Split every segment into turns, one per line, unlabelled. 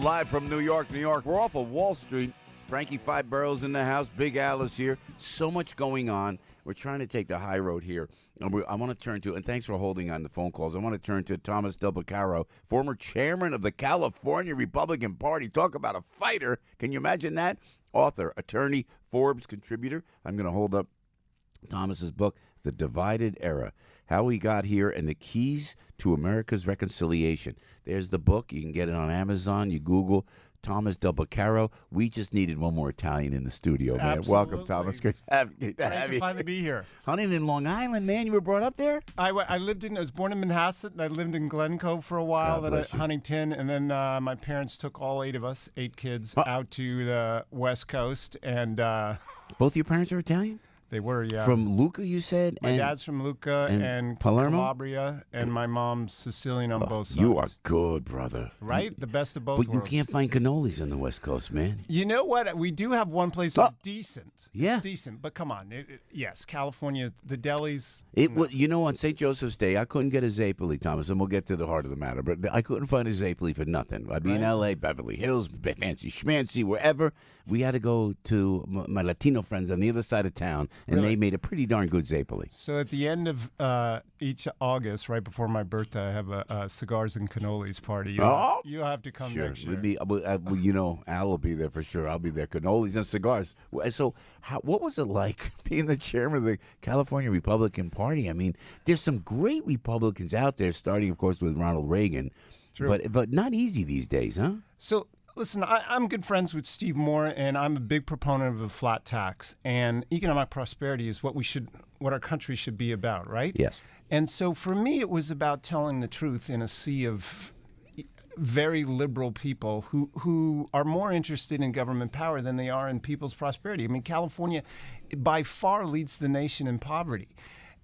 Live from New York, New York. We're off of Wall Street. Frankie Five Boroughs in the house. Big Al is here. So much going on. We're trying to take the high road here. I want to turn to, and thanks for holding on the phone calls, I want to turn to Thomas Beccaro, former chairman of the California Republican Party. Talk about a fighter. Can you imagine that? Author, attorney, Forbes contributor. I'm going to hold up Thomas's book, The Divided Era, How We Got Here and the Keys to America's Reconciliation. There's the book. You can get it on Amazon. You Google Thomas Beccaro. We just needed one more Italian in the studio, man.
Absolutely.
Welcome, Thomas. Great to have you.
Finally be here.
Huntington, Long Island, man. You were brought up there?
I was born in Manhasset. I lived in Glen Cove for a while, then at Huntington, and then my parents took all 8 of us, 8 kids, out to the West Coast. And
both your parents are Italian?
They were, yeah.
From Lucca, you said?
My dad's from Lucca and
Palermo?
Calabria, and my mom's Sicilian on both sides.
You are good, brother.
Right? The best of both
But
worlds.
you can't find cannolis on the West Coast, man.
You know what? We do have one place that's decent.
Yeah.
It's decent, but come on. Yes, California, the delis.
You know, on St. Joseph's Day, I couldn't get a Zapoli, Thomas, and we'll get to the heart of the matter, but I couldn't find a Zapoli for nothing. I'd be in L.A., Beverly Hills, fancy schmancy, wherever. We had to go to my Latino friends on the other side of town, and they made a pretty darn good Zapoli.
So at the end of each August, right before my birthday, I have a cigars and cannolis party. You'll have to come next year.
You know, Al will be there for sure. I'll be there. Cannolis and cigars. So what was it like being the chairman of the California Republican Party? I mean, there's some great Republicans out there, starting, of course, with Ronald Reagan. True. But not easy these days, huh?
So listen, I'm good friends with Steve Moore, and I'm a big proponent of a flat tax. And economic prosperity is what our country should be about, right?
Yes.
And so for me, it was about telling the truth in a sea of very liberal people who are more interested in government power than they are in people's prosperity. I mean, California by far leads the nation in poverty.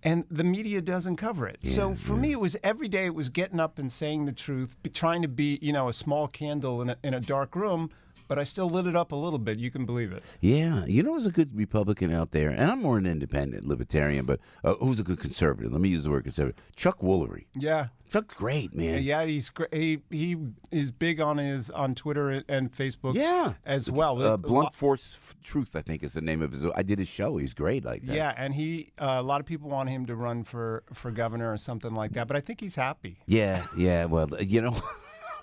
And the media doesn't cover it. So for me, it was every day. It was getting up and saying the truth, trying to be, a small candle in a dark room. But I still lit it up a little bit. You can believe it.
Yeah. There's a good Republican out there, and I'm more an independent libertarian, but who's a good conservative? Let me use the word conservative. Chuck Woolery.
Yeah.
Chuck's great, man.
Yeah, he's great. He is big on Twitter and Facebook as well.
Blunt Force Truth, I think, is the name of his. I did his show. He's great like that.
Yeah, and a lot of people want him to run for governor or something like that, but I think he's happy.
Yeah. Well,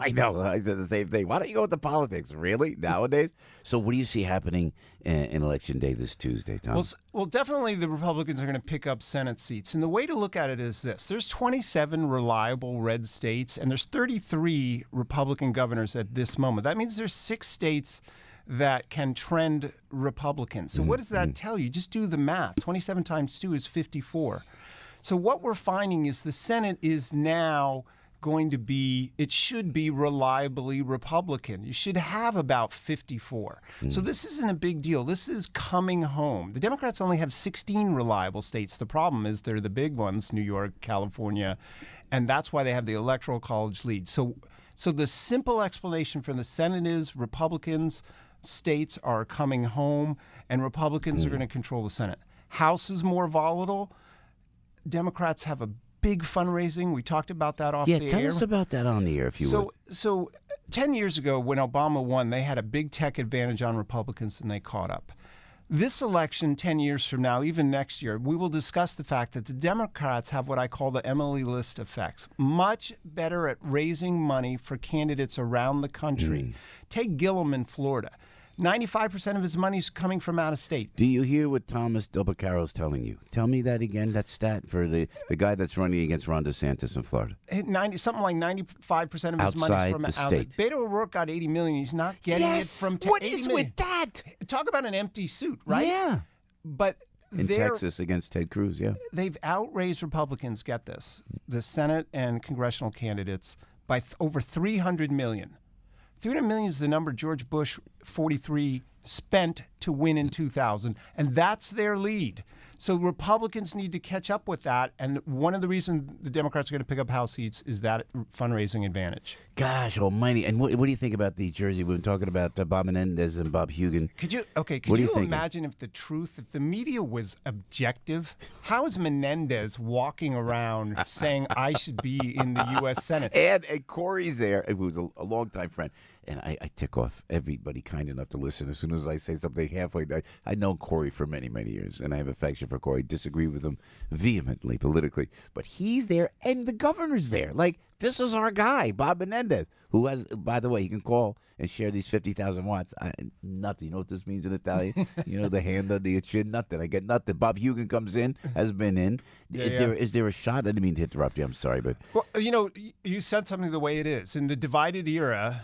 I know. I said the same thing. Why don't you go with the politics, really, nowadays? So what do you see happening in Election Day this Tuesday, Tom?
Well, definitely the Republicans are going to pick up Senate seats. And the way to look at it is this. There's 27 reliable red states, and there's 33 Republican governors at this moment. That means there's 6 states that can trend Republican. So what does that tell you? Just do the math. 27 times 2 is 54. So what we're finding is the Senate is now it should be reliably Republican. You should have about 54. So this isn't a big deal. This is coming home. The Democrats only have 16 reliable states. The problem is they're the big ones, New York, California, and that's why they have the Electoral College lead. So the simple explanation for the Senate is Republicans, states are coming home, and Republicans are going to control the Senate. House is more volatile. Democrats have a big fundraising. We talked about that off the air.
Yeah, tell us about that on the air, if you would.
So 10 years ago, when Obama won, they had a big tech advantage on Republicans, and they caught up. This election, 10 years from now, even next year, we will discuss the fact that the Democrats have what I call the Emily List effects. Much better at raising money for candidates around the country. Take Gillum in Florida. 95% of his money is coming from out of state.
Do you hear what Thomas Beccaro is telling you? Tell me that again, that stat for the guy that's running against Ron DeSantis in Florida.
Something like 95% of his money is from
the state.
Beto O'Rourke got $80 million. He's not getting it from
What is with that?
Talk about an empty suit, right?
Yeah.
But
in Texas against Ted Cruz, yeah.
They've outraised Republicans, get this, the Senate and congressional candidates by over $300 million. $300 million is the number George Bush, 43, spent to win in 2000, and that's their lead. So Republicans need to catch up with that, and one of the reasons the Democrats are going to pick up House seats is that fundraising advantage.
Gosh almighty. And what do you think about the Jersey? We've been talking about Bob Menendez and Bob Hugin.
Could you imagine if the media was objective? How is Menendez walking around saying I should be in the U.S. Senate?
And Corey's there, who's a longtime friend. And I tick off everybody kind enough to listen. As soon as I say something halfway, I know Corey for many, many years, and I have affection for Corey. Disagree with him vehemently politically, but he's there, and the governor's there. Like, this is our guy, Bob Menendez, who has, by the way, he can call and share these 50,000 watts. Nothing. You know what this means in Italian? You know, the hand on the chin. Nothing. I get nothing. Bob Hugin comes in, has been in. Is there a shot? I didn't mean to interrupt you. I'm sorry, but
well, you know, you said something the way it is in the divided era.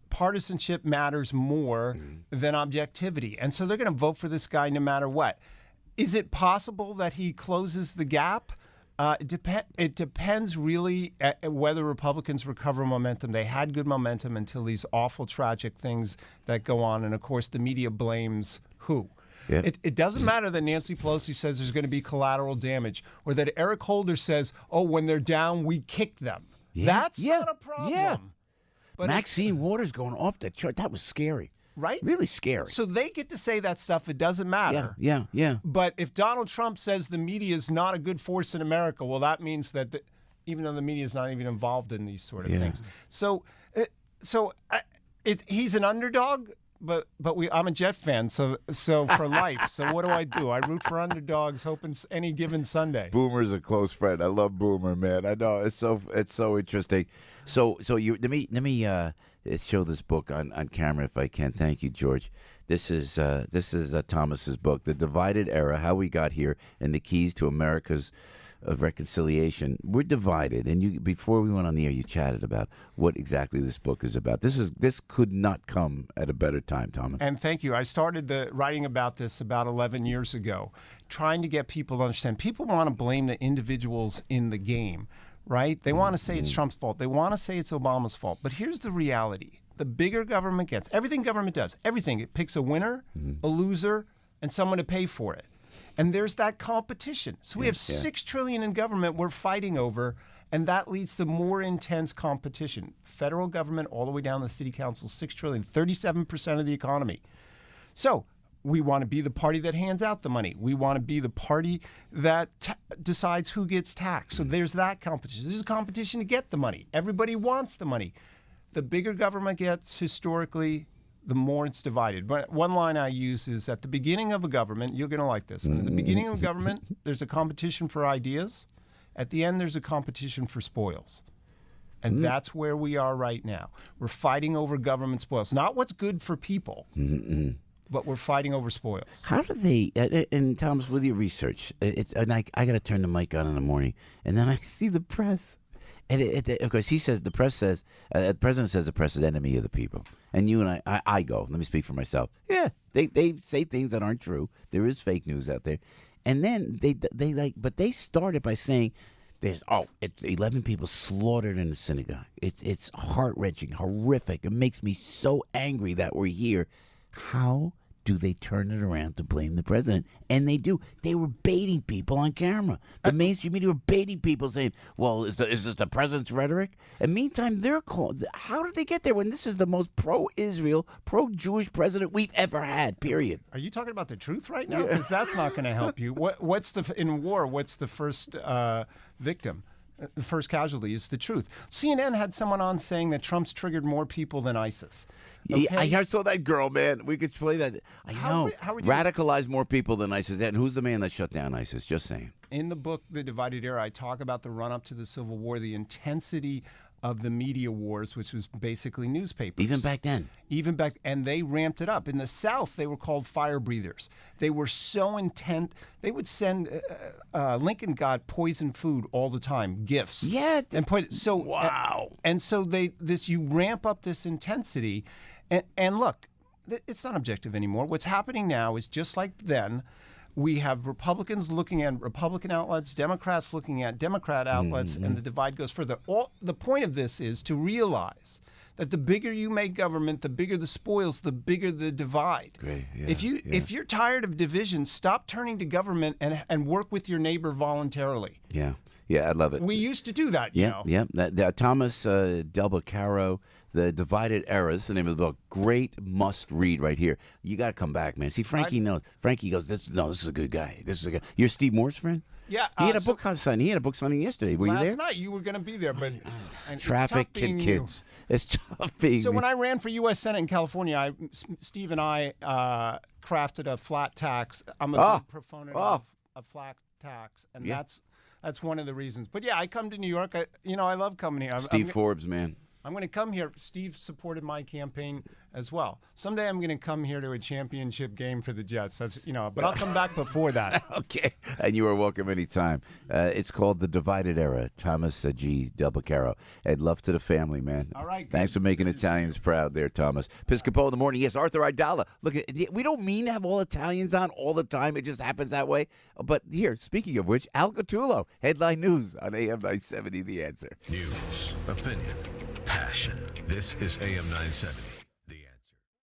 Partisanship matters more than objectivity. And so they're going to vote for this guy no matter what. Is it possible that he closes the gap? It depends really at whether Republicans recover momentum. They had good momentum until these awful, tragic things that go on. And, of course, the media blames who? Yep. It doesn't matter that Nancy Pelosi says there's going to be collateral damage or that Eric Holder says, oh, when they're down, we kick them. Yeah. That's not a problem.
Yeah. But Maxine Waters going off the chart. That was scary.
Right?
Really scary.
So they get to say that stuff. It doesn't matter.
Yeah.
But if Donald Trump says the media is not a good force in America, well, that means that even though the media is not even involved in these sort of things. So he's an underdog, but I'm a Jet fan, so for life. So what do? I root for underdogs, hoping any given Sunday.
Boomer's a close friend. I love Boomer, man. I know it's so interesting. So you let me show this book on camera if I can. Thank you, George. This is Thomas's book, The Divided Era: How We Got Here and the Keys to America's of Reconciliation. We're divided, and before we went on the air, you chatted about what exactly this book is about. This could not come at a better time, Thomas.
And thank you. I started writing about this about 11 years ago, trying to get people to understand. People want to blame the individuals in the game, right? They want to say it's Trump's fault. They want to say it's Obama's fault. But here's the reality. The bigger government gets, everything government does, everything, it picks a winner, a loser, and someone to pay for it. And there's that competition. So we have $6 trillion in government we're fighting over, and that leads to more intense competition. Federal government all the way down to the city council, $6 trillion, 37% of the economy. So we want to be the party that hands out the money. We want to be the party that decides who gets taxed. So there's that competition. There's a competition to get the money. Everybody wants the money. The bigger government gets historically, the more it's divided. But one line I use is at the beginning of a government, you're going to like this one. At the beginning of a government, there's a competition for ideas. At the end, there's a competition for spoils. And that's where we are right now. We're fighting over government spoils. Not what's good for people, but we're fighting over spoils.
How do they, and Thomas, with your research, and I got to turn the mic on in the morning, and then I see the press. And of course, the press says, the president says the press is enemy of the people. And you and I go, let me speak for myself. Yeah, they say things that aren't true. There is fake news out there. And then but they started by saying, it's 11 people slaughtered in the synagogue. It's heart-wrenching, horrific. It makes me so angry that we're here. How do they turn it around to blame the president? And they do. They were baiting people on camera. The mainstream media were baiting people saying, well, is this the president's rhetoric? And meantime, they're called. How did they get there when this is the most pro-Israel, pro-Jewish president we've ever had, period?
Are you talking about the truth right now? Because that's not going to help you. In war, what's the first victim? The first casualty is the truth. CNN had someone on saying that Trump's triggered more people than ISIS.
Okay? I saw that girl, man. We could play that. I know. Radicalize more people than ISIS. And who's the man that shut down ISIS? Just saying.
In the book, The Divided Era, I talk about the run-up to the Civil War, the intensity of the media wars, which was basically newspapers.
Even back then.
And they ramped it up. In the South, they were called fire breathers. They were so intense. They would send, Lincoln got poisoned food all the time, gifts.
Yeah.
Wow. And so you ramp up this intensity. And look, it's not objective anymore. What's happening now is just like then. We have Republicans looking at Republican outlets, Democrats looking at Democrat outlets, and the divide goes further. The point of this is to realize that the bigger you make government, the bigger the spoils, the bigger the divide.
Great. Yeah,
If you're tired of division, stop turning to government and work with your neighbor voluntarily.
Yeah. Yeah, I love it.
We used to do that, you know.
Yeah. Thomas Del Beccaro, The Divided Era. This is the name of the book. Great must read right here. You got to come back, man. See, Frankie knows. Frankie goes, this is a good guy. This is a good. You're Steve Moore's friend?
Yeah.
He had a book signing. He had a book signing yesterday. Were you there?
Last night you were going to be there, but
Traffic and kids. It's tough being
So when I ran for U.S. Senate in California, Steve and I crafted a flat tax. I'm a big proponent of a flat tax, and that's one of the reasons. But yeah, I come to New York. I love coming here.
Steve Forbes, man.
I'm going to come here. Steve supported my campaign as well. Someday I'm going to come here to a championship game for the Jets. That's but I'll come back before that.
Okay, and you are welcome anytime. It's called The Divided Era. Thomas G. Del Beccaro. And love to the family, man.
All right.
Thanks for making Italians proud there, Thomas. Piscopo in the morning. Yes, Arthur Idala. Look, we don't mean to have all Italians on all the time. It just happens that way. But here, speaking of which, Al Catullo, headline news on AM 970, The Answer.
News, opinion, passion. This is AM 970.